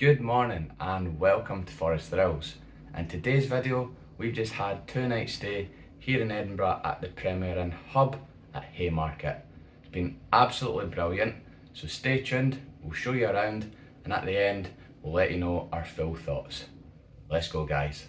Good morning and welcome to Forest Thrills. In today's video, we've just had 2 night stay here in Edinburgh at the Premier Inn Hub at Haymarket. It's been absolutely brilliant, so stay tuned, we'll show you around, and at the end, we'll let you know our full thoughts. Let's go, guys.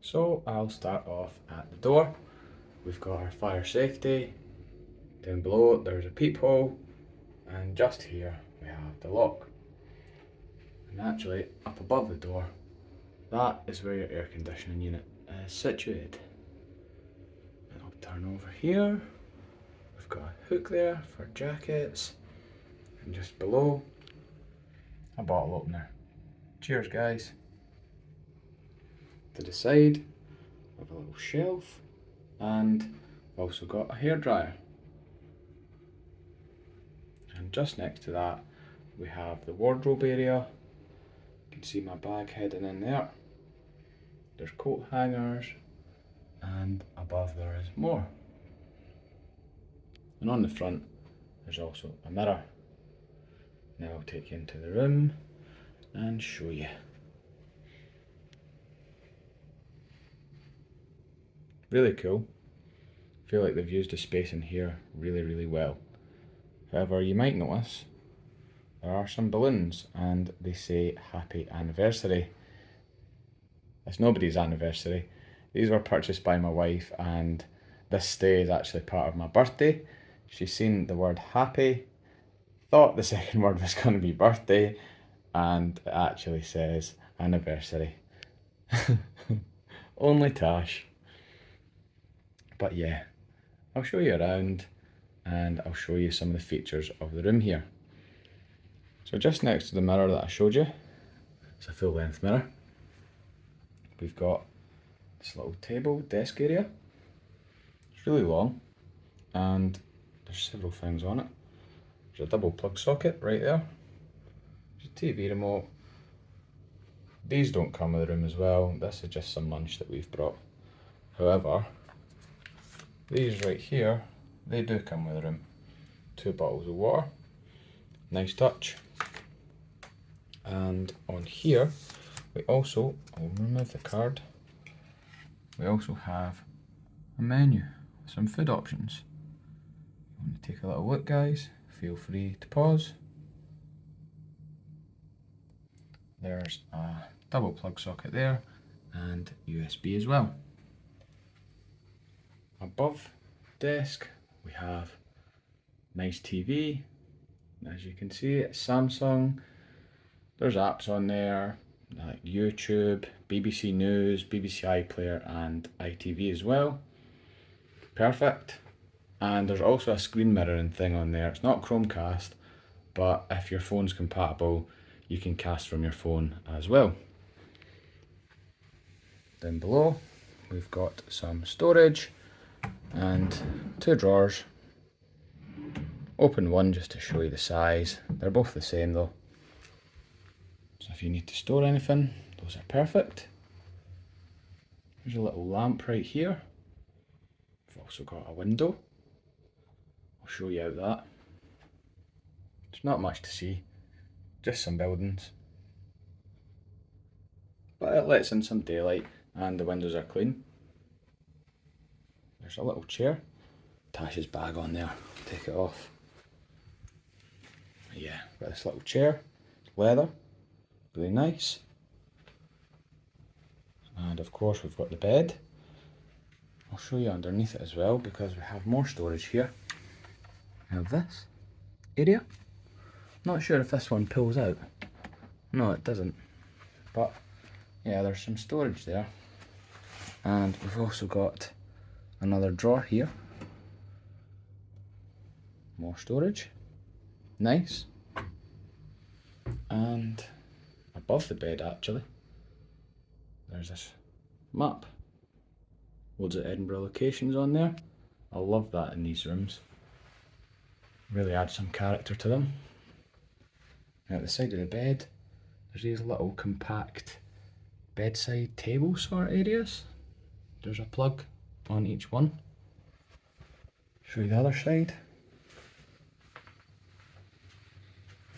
So I'll start off at the door. We've got our fire safety. Down below there's a peephole, and just here we have the lock. And actually up above the door, that is where your air conditioning unit is situated. And I'll turn over here. We've got a hook there for jackets, and just below, a bottle opener. Cheers, guys. To the side, we have a little shelf, and we've also got a hairdryer. And just next to that, we have the wardrobe area. You can see my bag heading in there. There's coat hangers, and above there is more. And on the front, there's also a mirror. Now I'll take you into the room and show you. Really cool. I feel like they've used the space in here really well. However, you might notice there are some balloons and they say happy anniversary. It's nobody's anniversary. These were purchased by my wife, and this stay is actually part of my birthday. She's seen the word happy, thought the second word was going to be birthday, and it actually says anniversary. Only Tash. But yeah, I'll show you around and I'll show you some of the features of the room here. So just next to the mirror that I showed you, it's a full length mirror. We've got this little table, desk area. It's really long and there's several things on it. There's a double plug socket right there. There's a TV remote. These don't come with the room as well. This is just some lunch that we've brought. However, these right here, they do come with the room. 2 bottles of water. Nice touch. And on here, we also, I'll remove the card, we also have a menu with some food options. If you want to take a little look, guys, feel free to pause. There's a double plug socket there and USB as well. Above desk we have nice TV. As you can see, it's Samsung. There's apps on there like YouTube, BBC News, BBC iPlayer and ITV as well. Perfect. And there's also a screen mirroring thing on there. It's not Chromecast, but if your phone's compatible, you can cast from your phone as well. Down below, we've got some storage and 2 drawers. Open one just to show you the size. They're both the same though. So if you need to store anything, those are perfect. There's a little lamp right here. We've also got a window. I'll show you out that. There's not much to see, just some buildings. But it lets in some daylight and the windows are clean. There's a little chair. Tash's bag on there, take it off. Yeah, got this little chair, leather, really nice. And of course we've got the bed. I'll show you underneath it as well because we have more storage here. We have this area. Not sure if this one pulls out. No, it doesn't. But yeah, there's some storage there. And we've also got another drawer here. More storage. Nice. And above the bed actually, there's this map. Loads of Edinburgh locations on there. I love that in these rooms. Really add some character to them. And at the side of the bed, there's these little compact bedside table sort of areas. There's a plug on each one. Show you the other side.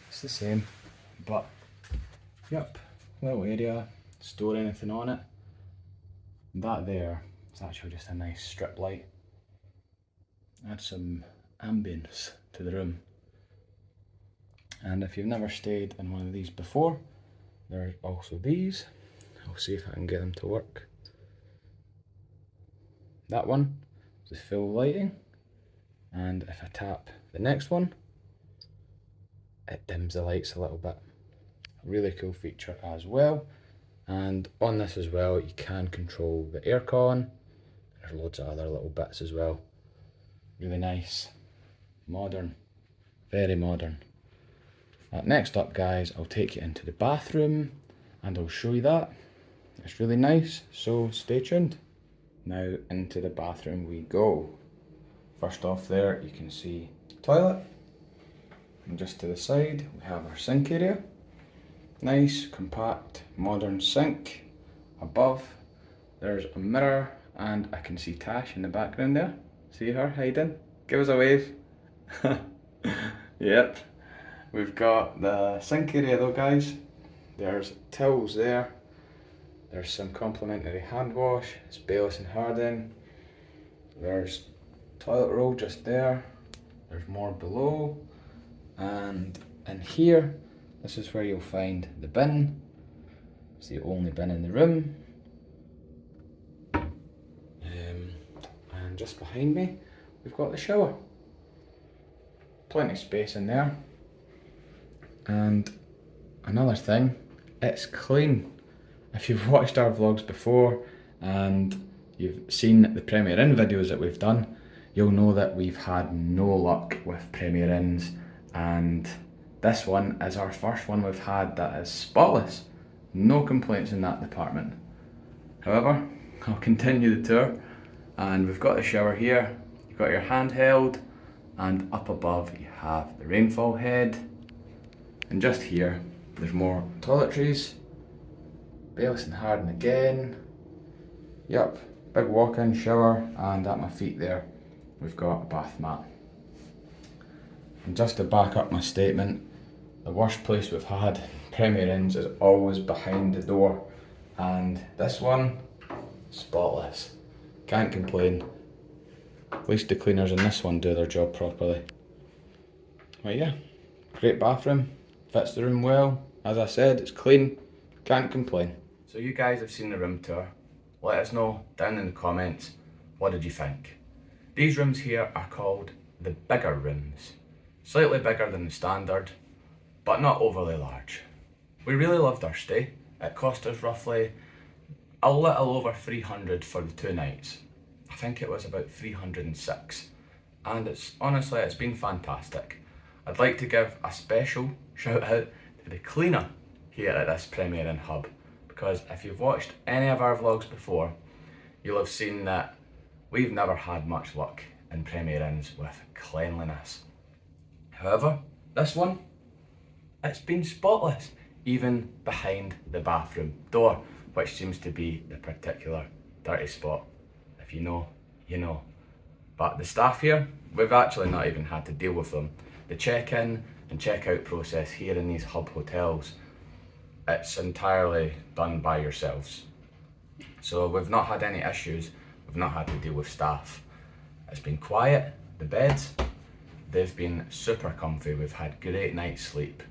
It's the same, but yep, little area, store anything on it. That there is actually just a nice strip light. Add some ambience to the room. And if you've never stayed in one of these before, there's also these. I'll see if I can get them to work. That one is full lighting, and if I tap the next one, it dims the lights a little bit. A really cool feature as well. And on this as well, you can control the aircon. There's loads of other little bits as well. Really nice, modern, very modern. Next up guys, I'll take you into the bathroom and I'll show you that. It's really nice, so stay tuned. Now into the bathroom we go. First off there, you can see toilet. And just to the side, we have our sink area. Nice, compact, modern sink. Above, there's a mirror and I can see Tash in the background there. See her hiding? Give us a wave. Yep. We've got the sink area though guys. There's towels there. There's some complimentary hand wash. It's Bayliss and Harding. There's toilet roll just there. There's more below. And in here, this is where you'll find the bin. It's the only bin in the room. And just behind me, we've got the shower. Plenty of space in there. And another thing, it's clean. If you've watched our vlogs before and you've seen the Premier Inn videos that we've done, you'll know that we've had no luck with Premier Inns, and this one is our first one we've had that is spotless. No complaints in that department. However, I'll continue the tour, and we've got the shower here, you've got your handheld, and up above you have the rainfall head. And just here, there's more toiletries. Bayliss and Harding again. Yep, big walk-in shower, and at my feet there, we've got a bath mat. And just to back up my statement, the worst place we've had Premier Inns is always behind the door, and this one, spotless. Can't complain. At least the cleaners in this one do their job properly. But yeah, great bathroom, fits the room well. As I said, it's clean, can't complain. So you guys have seen the room tour. Let us know down in the comments, what did you think? These rooms here are called the bigger rooms. Slightly bigger than the standard, but not overly large. We really loved our stay. It cost us roughly a little over 300 for the 2 nights. I think it was about 306. And honestly, it's been fantastic. I'd like to give a special shout out to the cleaner here at this Premier Inn hub, because if you've watched any of our vlogs before, you'll have seen that we've never had much luck in Premier Inns with cleanliness. However, this one, it's been spotless, even behind the bathroom door, which seems to be the particular dirty spot. If you know, you know. But the staff here, we've actually not even had to deal with them. The check-in and check-out process here in these hub hotels, it's entirely done by yourselves. So we've not had any issues, we've not had to deal with staff. It's been quiet, the beds, they've been super comfy, we've had great night's sleep.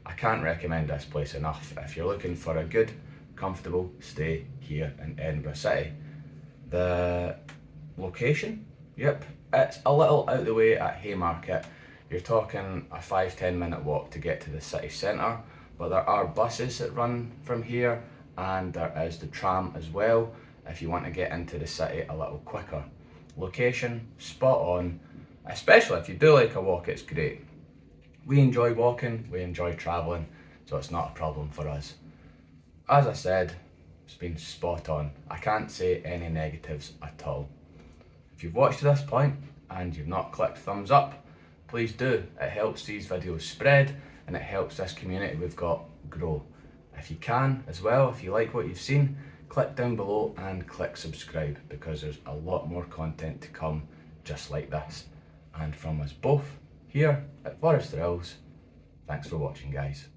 I can't recommend this place enough if you're looking for a good, comfortable stay here in Edinburgh City. The location, yep, it's a little out the way at Haymarket. You're talking a 5-10 minute walk to get to the city centre, but there are buses that run from here, and there is the tram as well if you want to get into the city a little quicker. Location, spot on, especially if you do like a walk, it's great. We enjoy walking, we enjoy travelling, so it's not a problem for us. As I said, it's been spot on. I can't say any negatives at all. If you've watched to this point and you've not clicked thumbs up, please do. It helps these videos spread and it helps this community we've got grow. If you can as well, if you like what you've seen, click down below and click subscribe, because there's a lot more content to come just like this. And from us both here at Forest Thrills, thanks for watching, guys.